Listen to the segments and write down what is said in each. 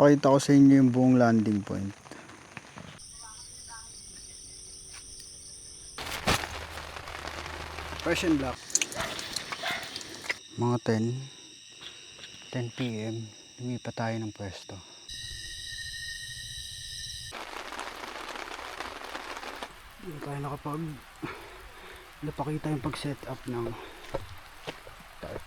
Pakita ko sa inyo yung buong landing point. Persian Black. Mga 10 PM, lumipat tayo ng pwesto. Hindi tayo napakita yung pag-set up ng tarp.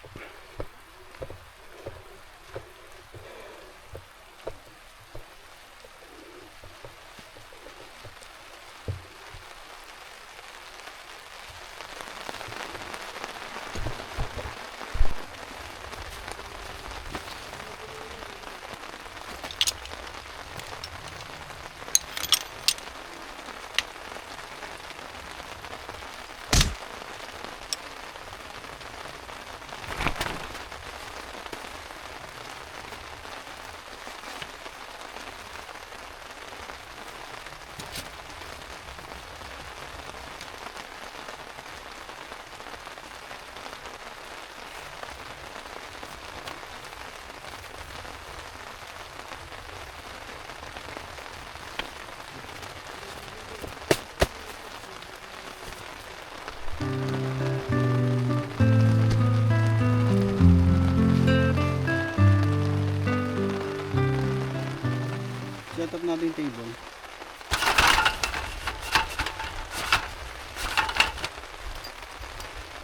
Set up natin yung table.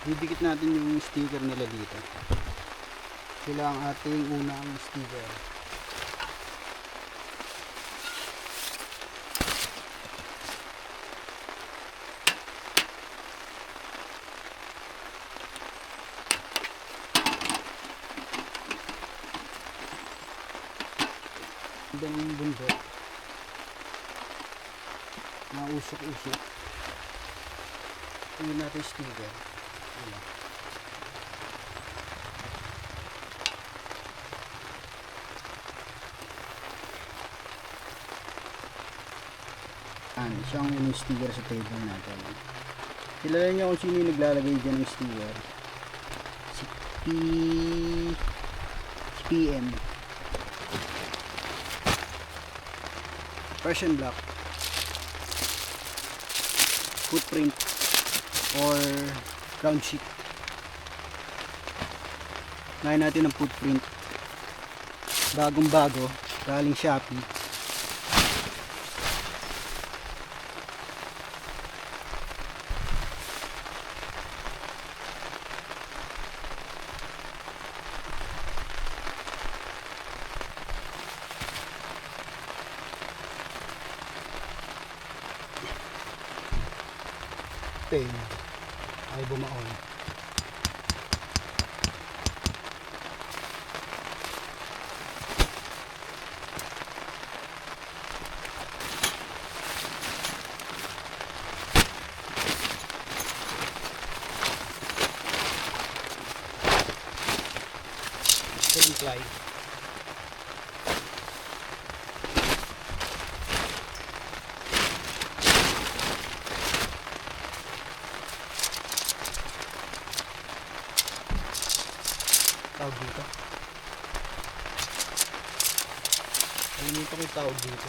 Didikit natin yung sticker nila dito. Sila ang ating unang sticker. Ganda ng bundok. Nausok-usok. Tingnan natin sticker. Ayan. Siyang unang sticker sa table natin. Kilala niyo kung sino yung naglalagay dyan ng sticker? Si PM. Persian Black. Footprint or ground sheet. Ngayon natin ang footprint. Bagong bago, galing Shopee. Pain ay bumaon. Ply. Tawag dito. Nalilito ko yung tawag dito.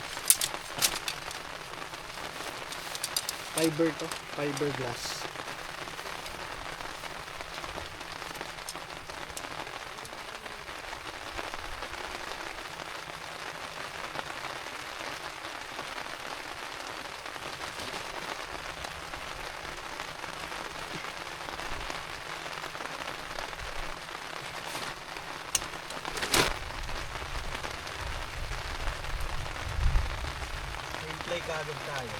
Fiber to. Fiberglass. Play kagad tayo.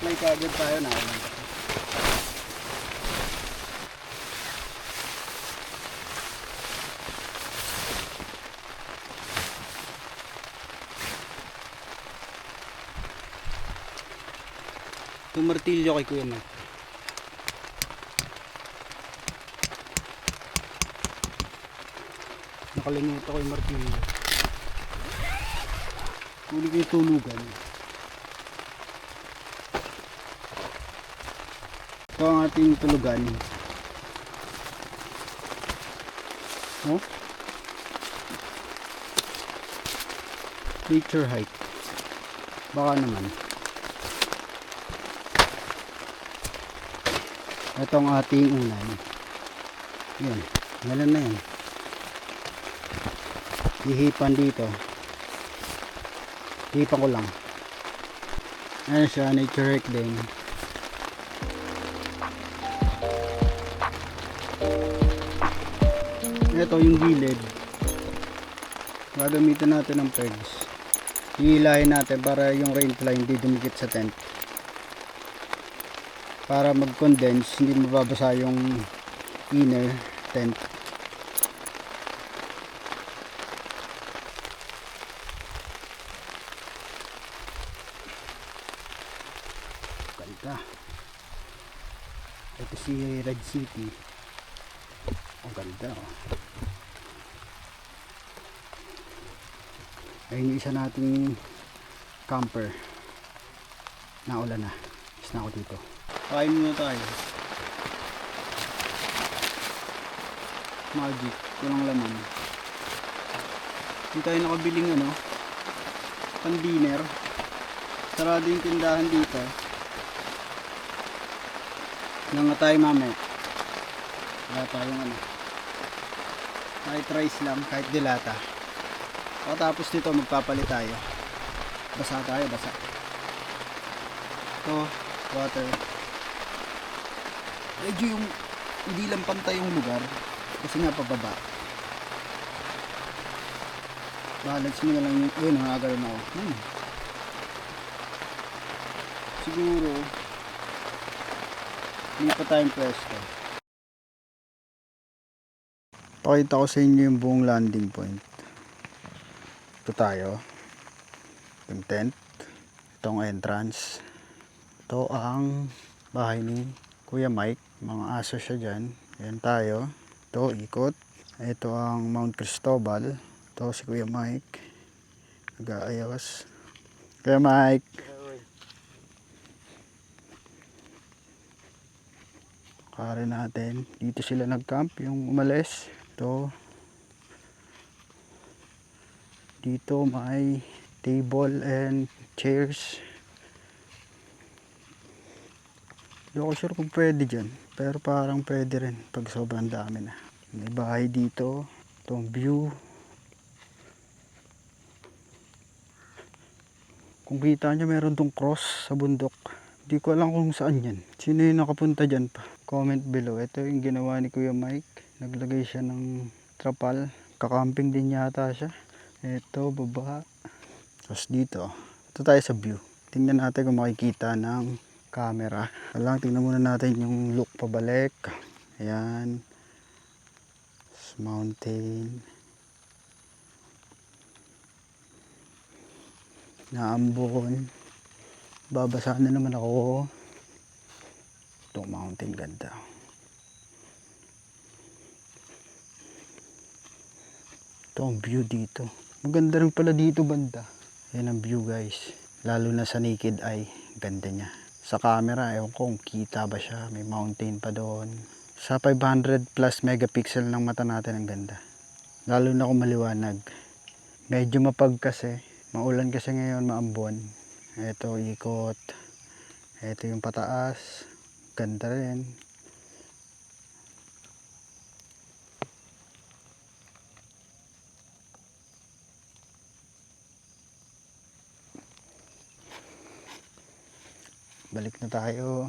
Play kagad tayo na. Itong martilyo kay Kuya Mac. Nakalimutan ko yung martilyo. Huli ko yung tulugan. Ito ang ating tulugan. Oh? Nature hike. Baka naman. Ito ang ating unan. Yan. Ngalan na yan. Hihipan dito. Hihipan ko lang. Ayan siya. Nature hike din. Ito yung gilid. Gagamitan natin ng pegs. Hihilahin natin para yung rainfly hindi dumikit sa tent. Para mag-condense, hindi mababasa yung inner tent. Ganda. Ito si Red City. Ang ganda, oh. Ayun yung isa nating camper. Naulan na. Is na ako dito. Kain muna tayo. Magic. Walang laman. Hindi tayo nakabiling ano. Pan dinner. Sarado yung tindahan dito. Lang nga tayo mamaya. Wala tayong ano. Kahit rice lang. Kahit dilata. Pagkatapos nito magpapalit tayo. Basa tayo, basa. Ito, water. Medyo yung hindi lang pantay yung lugar kasi nga pababa. Balance mo na lang yung ayun, nakagano na ako. Siguro hindi pa tayong pwesto. Pakita ko sa inyo yung buong landing point. Ito tayo, yung tent, itong entrance, ito ang bahay ni Kuya Mike, mga aso siya dyan. Ayan tayo, ito ikot, ito ang Mount Cristobal, ito si Kuya Mike, nag-aayos. Kuya Mike, kare natin, dito sila nag-camp, yung umalis, ito. Dito may table and chairs. Hindi ako sure kung pwede dyan. Pero parang pwede rin pag sobrang dami na. May bahay dito. Itong view. Kung kita nyo meron tong cross sa bundok. Hindi ko alam kung saan yan. Sino yung nakapunta dyan pa? Comment below. Ito yung ginawa ni Kuya Mike. Naglagay siya ng trapal. Kakamping din yata siya. Ito, baba. Tapos dito, ito tayo sa view. Tingnan natin kung makikita ng camera. Alang, tingnan muna natin yung look pabalik. Ayan. Mountain. Naambon. Babasa na naman ako. Itong mountain ganda. Ito ang view dito. Maganda rin pala dito banda. Yan ang view guys. Lalo na sa naked eye. Ganda niya. Sa camera, ewan ko kung kita ba siya. May mountain pa doon. Sa 500 plus megapixel ng mata natin ang ganda. Lalo na kung maliwanag. Medyo mapag kasi. Maulan kasi ngayon, maambon. Ito ikot. Ito yung pataas. Ganda rin. Balik na tayo.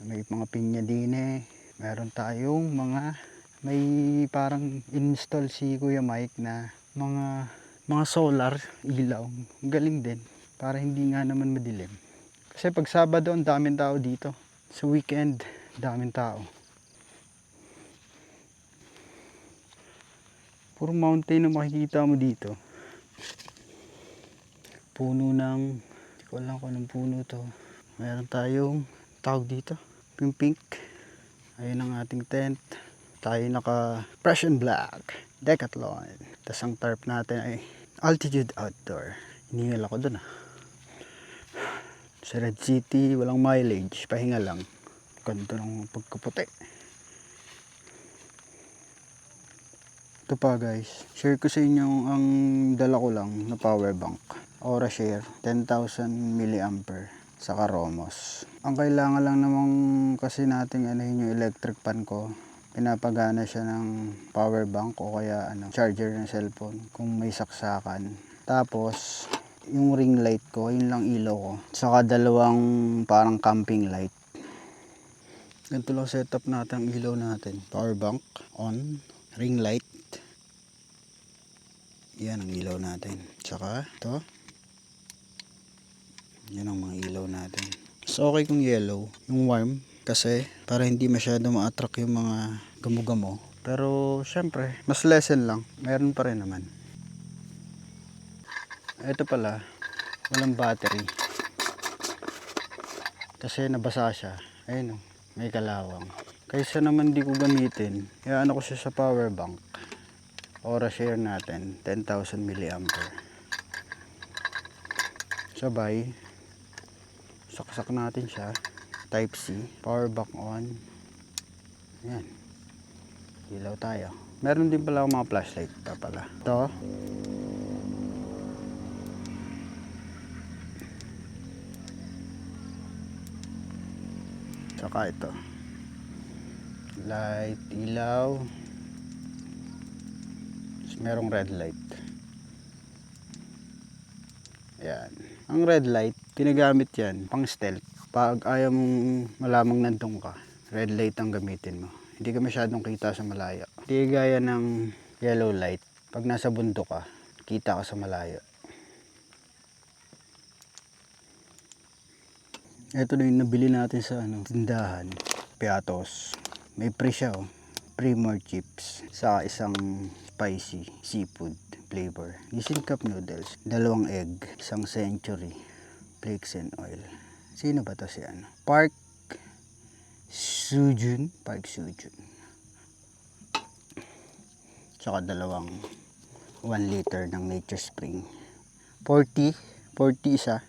May mga pinya din eh. Meron tayong mga may parang install si Kuya Mike na mga solar ilaw. Galing din para hindi nga naman madilim. Kasi pag Sabado ang daming tao dito. Sa weekend, daming tao. Puro mountain na makikita mo dito. Puno ng ko lang kung anong puno to. Meron tayong tawag dito, pink pink. Ayun ang ating tent. Tayo naka fresh and black. Decathlon. Tapos ang tarp natin ay Altitude Outdoor. Hinihil ako dun ah. Sa Red City, walang mileage. Pahinga lang. Ganda ng pagkaputi. Ito pa guys. Share ko sa inyo ang dala ko lang na power bank. Aurashare 10,000 mAh. Saka Romos. Ang kailangan lang namang kasi nating yung electric pan ko. Pinapagana siya ng power bank o kaya charger ng cellphone kung may saksakan. Tapos yung ring light ko, yun lang ilaw ko. Saka dalawang parang camping light. Ganito lang setup natin ang ilaw natin. Power bank on, ring light. Yan ang ilaw natin. Saka ito. Yan ang mga ilaw natin. So okay kung yellow, yung warm. Kasi para hindi masyado ma-attract yung mga gamo-gamo. Pero syempre, mas lessen lang. Meron pa rin naman. Ito pala, walang battery. Kasi nabasa siya. Ayun o, may kalawang. Kaysa naman di ko gamitin, kaya ko siya sa power bank. Aurashare natin, 10,000 mAh. Sabay, saksak natin siya. Type C, power bank on. Yan. Ilaw tayo. Meron din pala akong mga flashlight pa pala. Ito. Saka ito. Light, ilaw. Tapos merong red light. Yan. Ang red light, ginagamit yan pang stealth. Pag ayaw mong malamang nandun ka, red light ang gamitin mo. Hindi ka masyadong kita sa malayo. Hindi gaya ng yellow light. Pag nasa bundok ka, kita ka sa malayo. Ito na yung nabili natin sa tindahan. Piatos. May pre siya oh. Pre-more chips. Sa isang spicy seafood flavor. Nissin cup noodles. 2 egg. Isang century. Flakes and oil. Sino ba to si Park Sujun. Park Sujun. Tsaka 1 liter ng Nature Spring. 40 isa.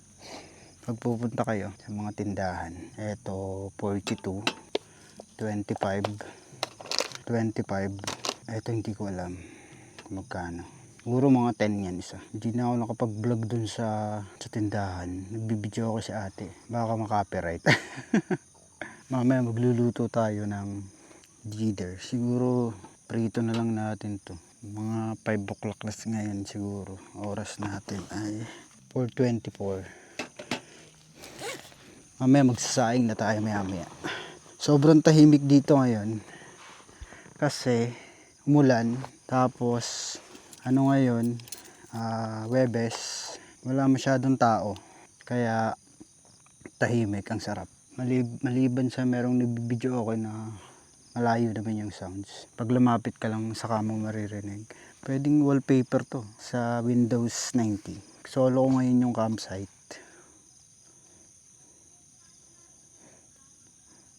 Pag pupunta kayo sa mga tindahan. Ito 42, 25. Ito hindi ko alam kung magkano. Siguro mga 10 yan isa. Hindi na ako nakapag-vlog dun sa tindahan. Nagbibideo ako si ate. Baka makapiright. Mamaya magluluto tayo ng jitter. Siguro prito na lang natin to. Mga 5 o'clock ngayon siguro. Oras natin ay 4:24. Mamaya magsasaing na tayo maya. Sobrang tahimik dito ngayon. Kasi umulan. Tapos ngayon, Webes, wala masyadong tao. Kaya tahimik, ang sarap. Maliban sa merong nabibideo ako na malayo naman yung sounds. Pag lumapit ka lang saka mo maririnig. Pwedeng wallpaper to sa Windows 90. Solo ko ngayon yung campsite.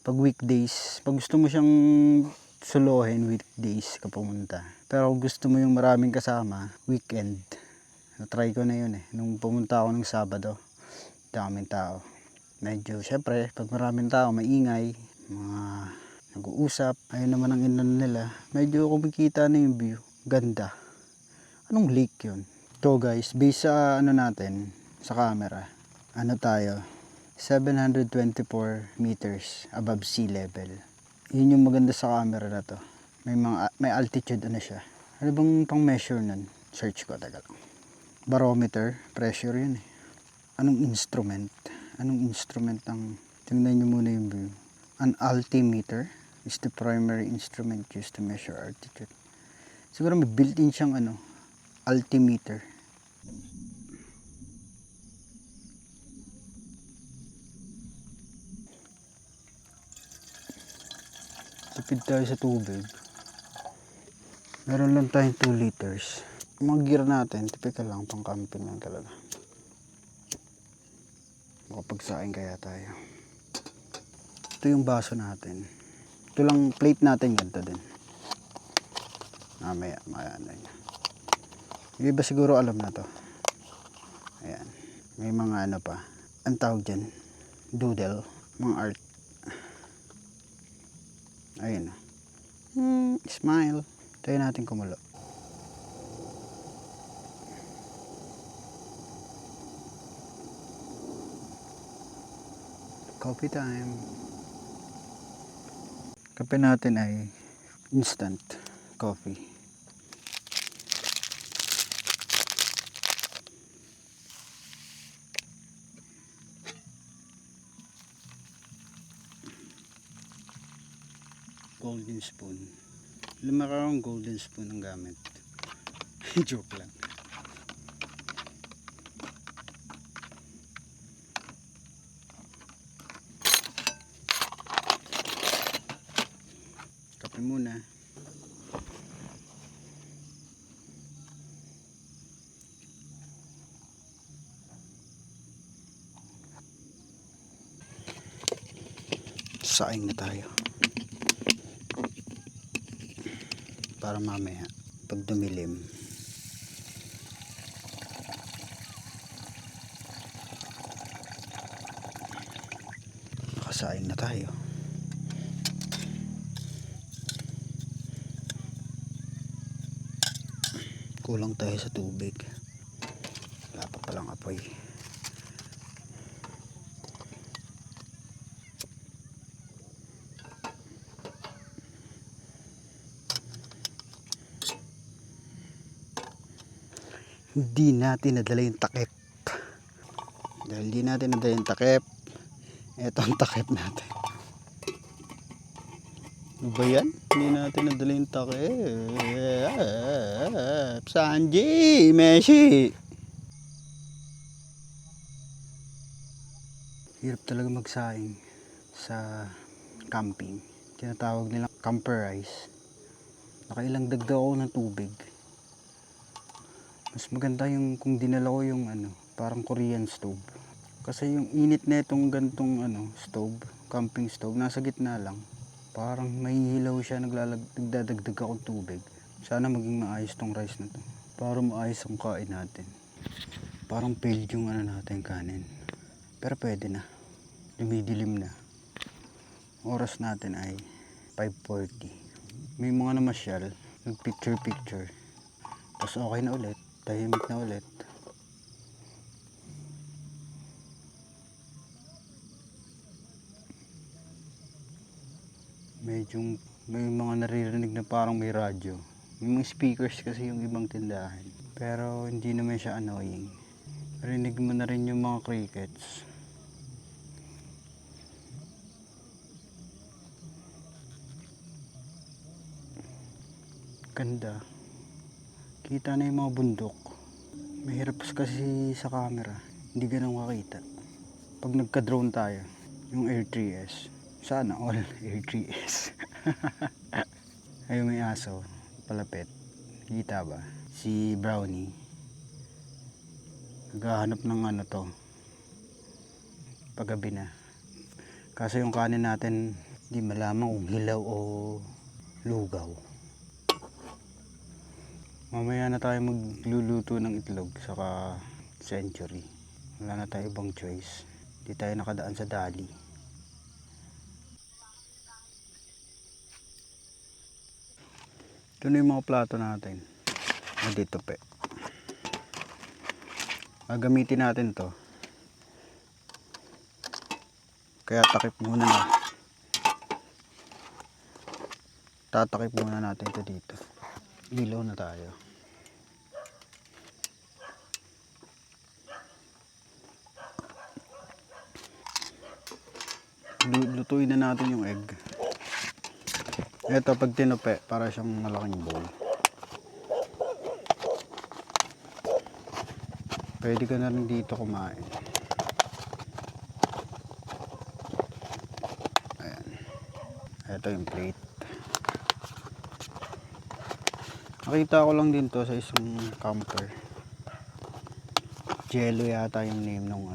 Pag weekdays, pag gusto mo siyang solohin, weekdays ka pumunta. Pero kung gusto mo yung maraming kasama, weekend. Na-try ko na yun eh. Nung pumunta ako ng Sabado, daming tao. Medyo, syempre, pag maraming tao, maingay, mga nag-uusap, ayun naman ang inan nila. Medyo kumikita na yung view. Ganda. Anong lake yun? Ito guys, based sa natin, sa camera, tayo, 724 meters above sea level. Yun yung maganda sa camera na to. May altitude siya. Ano bang pang measure nun? Search ko, taga lang. Barometer, pressure yun eh. Anong instrument ang tingnan nyo muna yung view. An altimeter is the primary instrument used to measure altitude. Siguro may built-in siyang altimeter. Tipid tayo sa tubig. Meron lang tayong 2 liters. Yung mga gear natin, typical lang, pang camping lang talaga. Makapagsaing kaya tayo. Ito yung baso natin. Ito lang, plate natin ganito din. Mamaya, ano niya. Yung iba siguro alam na to. Ayan. May mga ano pa. Ang tawag dyan, doodle. Mga art. Ayun. Smile. Tayo natin kumulo. Coffee time. Kape natin ay instant coffee. Golden spoon. Lima ka akong golden spoon ang gamit. Joke lang. Kape muna. Saing na tayo. Para mamaya pag dumilim nakasaing na tayo. Kulang tayo sa tubig. Wala pa palang apoy. Hindi natin nadala yung takip. Dahil hindi natin nadala yung takip, eto ang takip natin. Ano ba yan? Hindi natin nadala yung takip. Sanji, Messi. Hirap talaga magsaing sa camping. Tinatawag nilang camper rice. Nakailang dagdag ako ng tubig. Mas maganda yung kung dinala ko yung parang Korean stove. Kasi yung init na itong gantong stove, camping stove, nasa gitna lang. Parang mahihilaw siya, nagdadagdag akong tubig. Sana maging maayos tong rice na to. Para maayos ang kain natin. Parang failed yung natin kanin. Pero pwede na. Dumidilim na. Oras natin ay 5:40. May mga namasyal, nag-picture. Tapos okay na ulit. Tahimik na ulit. Medyo may mga naririnig na parang may radyo. May mga speakers kasi yung ibang tindahan. Pero hindi naman siya annoying. Rinig mo na rin yung mga crickets. Ganda. Kita na yung mga bundok. Mahirap kasi sa camera. Hindi ganun makita. Pag nagka-drone tayo, yung Air 3S. Sana all Air 3S. Ayun may aso. Palapit. Kita ba? Si Brownie. Naghahanap ng to. Paggabi na. Kaso yung kanin natin, hindi malaman kung hilaw o lugaw. Mamaya na tayo magluluto ng itlog saka century. Wala na tayo ibang choice. Hindi tayo nakadaan sa dali. Ito na yung mga plato natin. Dito pe. Gagamitin natin to. Kaya takip muna na. Tatakip muna natin ito dito. Ilaw na tayo. Lutuin na natin yung egg. Ito pag tinupi, para siyang malaking bowl. Pwede ka na rin dito kumain. Ayan. Ito yung plate. Nakita ko lang din to sa isang camper. Jello yata yung name nung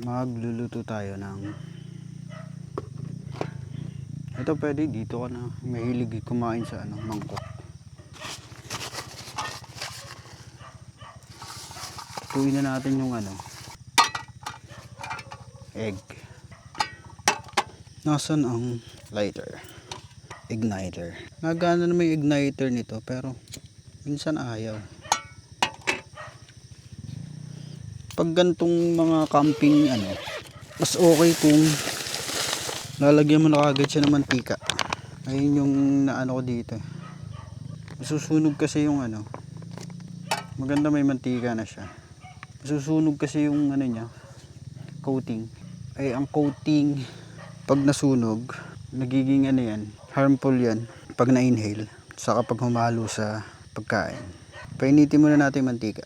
Magluluto tayo ng ito pwede dito ka na mahilig kumain sa mangkok. Tutuin na natin yung egg. Nasaan ang lighter? Igniter. Nagana naman yung igniter nito pero minsan ayaw. Pag gantong mga camping mas okay kung lalagyan mo na kagad siya ng mantika. Ayun yung naano ko dito. Masusunog kasi yung maganda may mantika na siya. Masusunog kasi yung niya, coating. Ay ang coating pag nasunog, nagiging yan, harmful yan pag na-inhale. Saka pag humalo sa pagkain. Painitin muna natin yung mantika.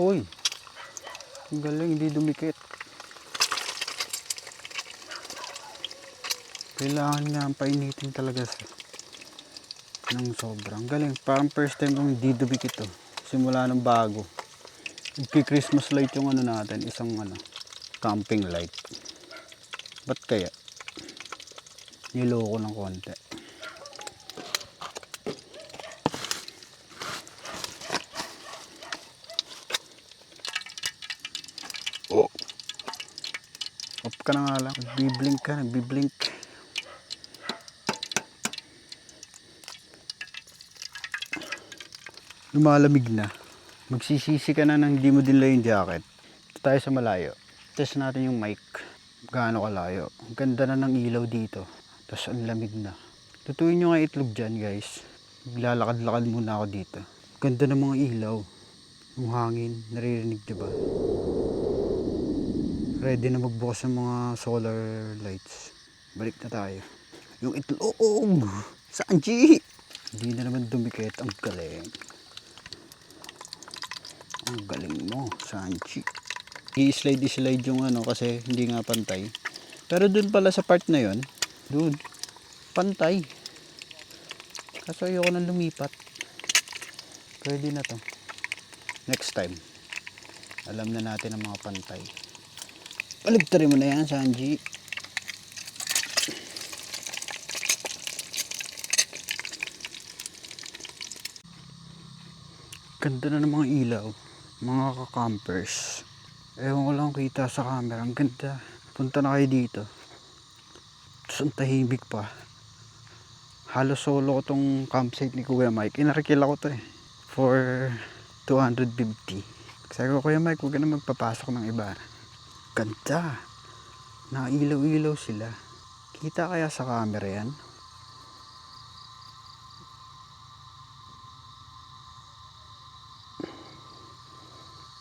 Uy, ang galing, hindi dumikit. Kailangan nga painitin talaga ng sobrang galing. Parang first time kong hindi dumikit to. Simula ng bago. Christmas light yung natin, isang camping light. Ba't kaya? Niloko ng konti. Oh. Off ka na nga lang. Nagbiblink ka, nagbiblink. Lumalamig na. Magsisisi ka na nang hindi mo dinla yung jacket. Ito tayo sa malayo. Test natin yung mic. Gaano kalayo. Ang ganda na ng ilaw dito. Tapos ang lamig na. Tutuin nyo nga itlog dyan guys. Maglalakad-lakad muna ako dito. Ganda ng mga ilaw. Yung hangin. Naririnig nyo ba? Ready na magbukas ng mga solar lights. Balik na tayo. Yung itlog! Sanji! Hindi na naman dumikit. Ang galing. Ang galing mo, Sanji. I-slide yung kasi hindi nga pantay. Pero dun pala sa part na yon, dun, pantay. Kaso ayoko nang lumipat. Pwede na to. Next time, alam na natin ang mga pantay. Paligtarin mo na yan, Sanji. Ganda na ng mga ilaw. Mga ka-campers. Ewan ko lang kita sa camera. Ang ganda. Punta na kayo dito. Tapos ang tahimik pa. Halos solo ko tong campsite ni Kuya Mike. Inarkila ko to for 250. Sabi ko, Kuya Mike, huwag ka na magpapasok ng iba. Ganda. Nailaw-ilaw sila. Kita kaya sa camera yan?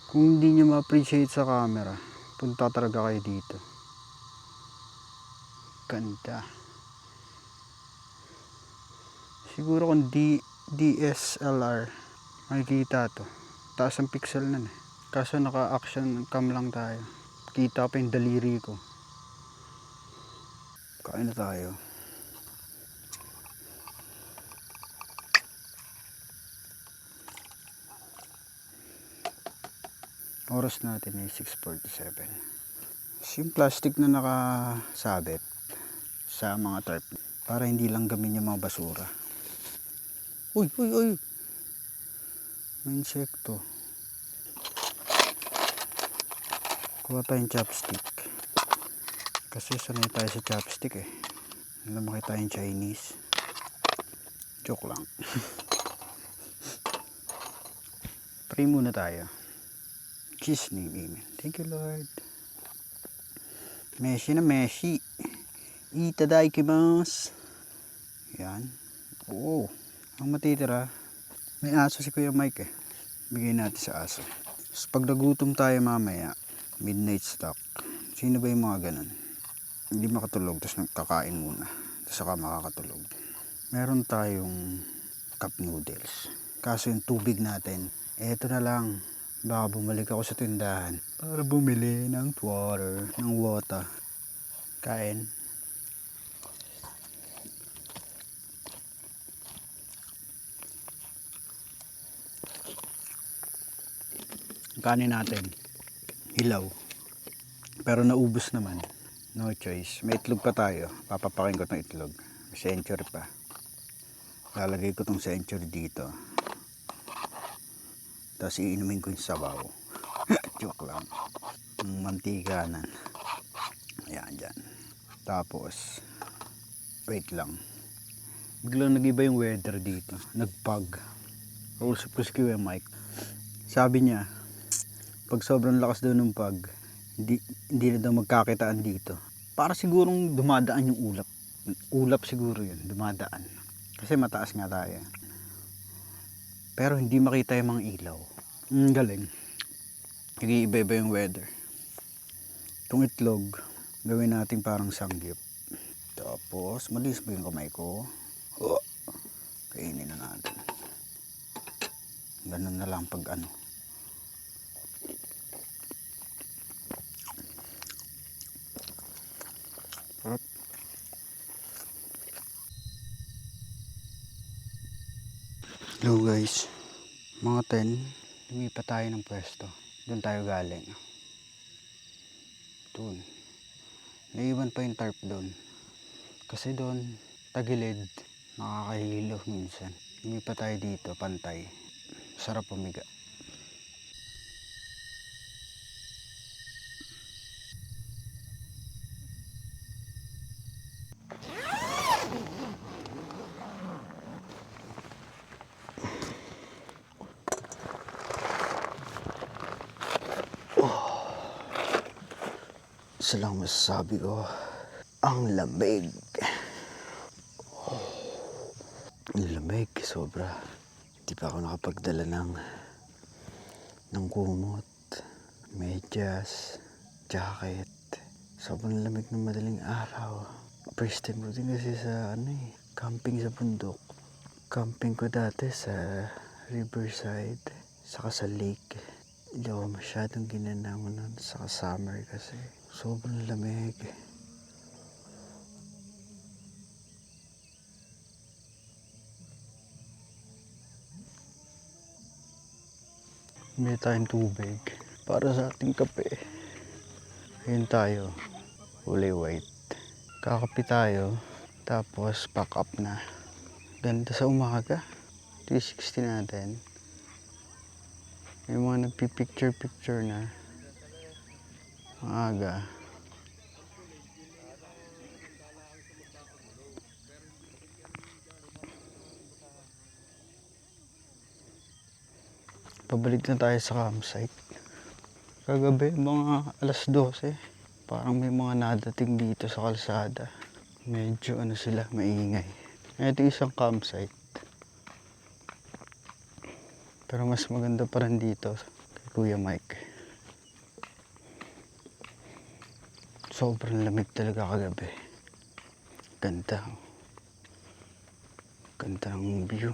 Kung hindi nyo ma-appreciate sa camera, punta talaga kayo dito. Ganda. Siguro kung DSLR, makikita to. Taas ang pixel nun Kaso naka-action cam lang tayo. Kita pa yung daliri ko. Kain na tayo. Oras natin ay 6:47. Yung plastic na nakasabit sa mga tarp para hindi lang gamin yung mga basura. Uy! May insekto. Kuha tayong chopstick. Kasi sanay tayo sa chopstick Lumaki tayong Chinese. Joke lang. Pray muna tayo. Jesus name, amen. Thank you, Lord. Meshi na meshi. Itadakimasu. Yan. Oo. Ang matitira, may aso si Kuya Mike Bigay natin sa aso. So, pag nagutom tayo mamaya, midnight stock. Sino ba yung mga ganun? Hindi makatulog, tapos kakain muna. Tapos saka makakatulog. Meron tayong cup noodles. Kaso yung tubig natin, eto na lang. Baka bumalik ako sa tindahan para bumili ng water. Kain. Kanin natin hilaw, pero naubos naman. No choice. May itlog pa tayo. Papapakin ko tong itlog. May century pa. Lalagay ko tong century dito. Tapos iinumin ko yung sabaw. Joke lang. Yung mantikanan. Ayan dyan. Tapos, wait lang. Biglang nag-iba yung weather dito. Nagpag. Kausap ko si Kuya Mike. Sabi niya, pag sobrang lakas daw ng pag, hindi na daw magkakitaan dito. Para sigurong dumadaan yung ulap. Ulap siguro yun, dumadaan. Kasi mataas nga tayo. Pero hindi makita yung mga ilaw. Galing. Nag-iiba-iba yung weather. Itong itlog, gawin natin parang sanggip. Tapos, malis ba yung kamay ko? Oh, kainin na natin. Ganun na lang pag ano. Hello guys, mga 10, lumipat tayo ng pwesto. Doon tayo galing. Doon. Naiwan pa yung tarp doon. Kasi doon, tagilid, nakakahilo minsan. Lumipat tayo dito, pantay. Sarap pumiga. Isa lang masasabi ko, ang lamig. Ang lamig, sobra. Hindi pa ako nakapagdala ng kumot, medyas, jacket. Sobrang lamig ng madaling araw. First time ko din kasi sa camping sa bundok. Camping ko dati sa riverside, saka sa lake. Hindi ako masyadong ginanaman nun, saka summer kasi. Sobrang lamig. May tayong tubig para sa ating kape. Ayun tayo, kulay white. Kakape tayo, tapos pack up na. Ganda sa umaga. 360 natin. May mga nagpipicture-picture na. Maaga. Pabalik na tayo sa campsite. Kagabi, mga alas 12. Parang may mga nadating dito sa kalsada. Medyo sila, maingay. Ito isang campsite. Pero mas maganda pa rin dito kay Kuya Mike. Sobrang lamig talaga kagabi. Ganda. Ganda ng view.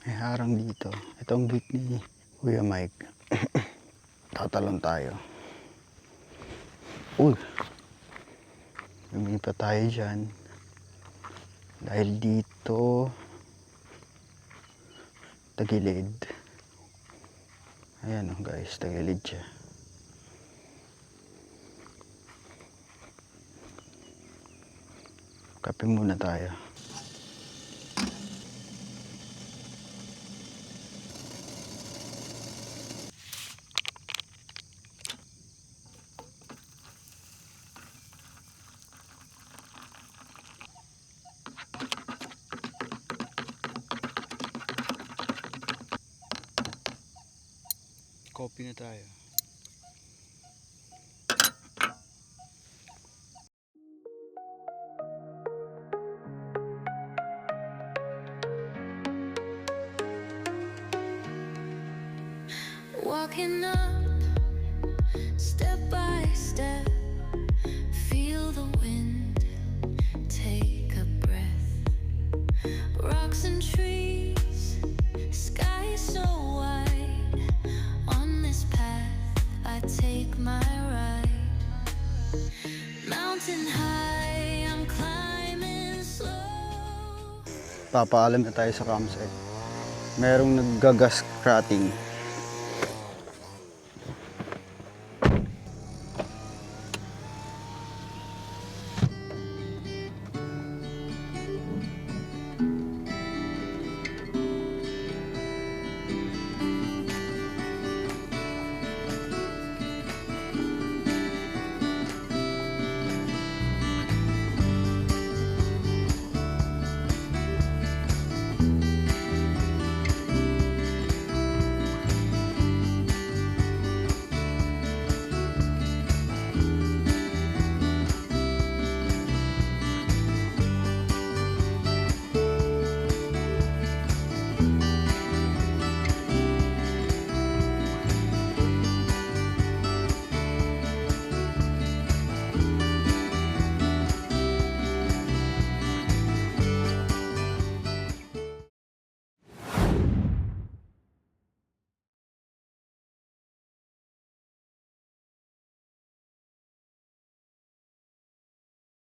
May harang dito. Ito ang booth ni Kuya Mike. Tatalon tayo. Uy! Lumipat tayo dyan. Dahil dito, tagilid. Ayan guys, tagilid siya. Kape muna tayo. Coffee na tayo. Walking up, step by step, feel the wind, take a breath. Rocks and trees, sky so wide. On this path, I take my ride. Mountain high, I'm climbing slow. Papaalam na tayo sa campsite. Merong naggagas crating.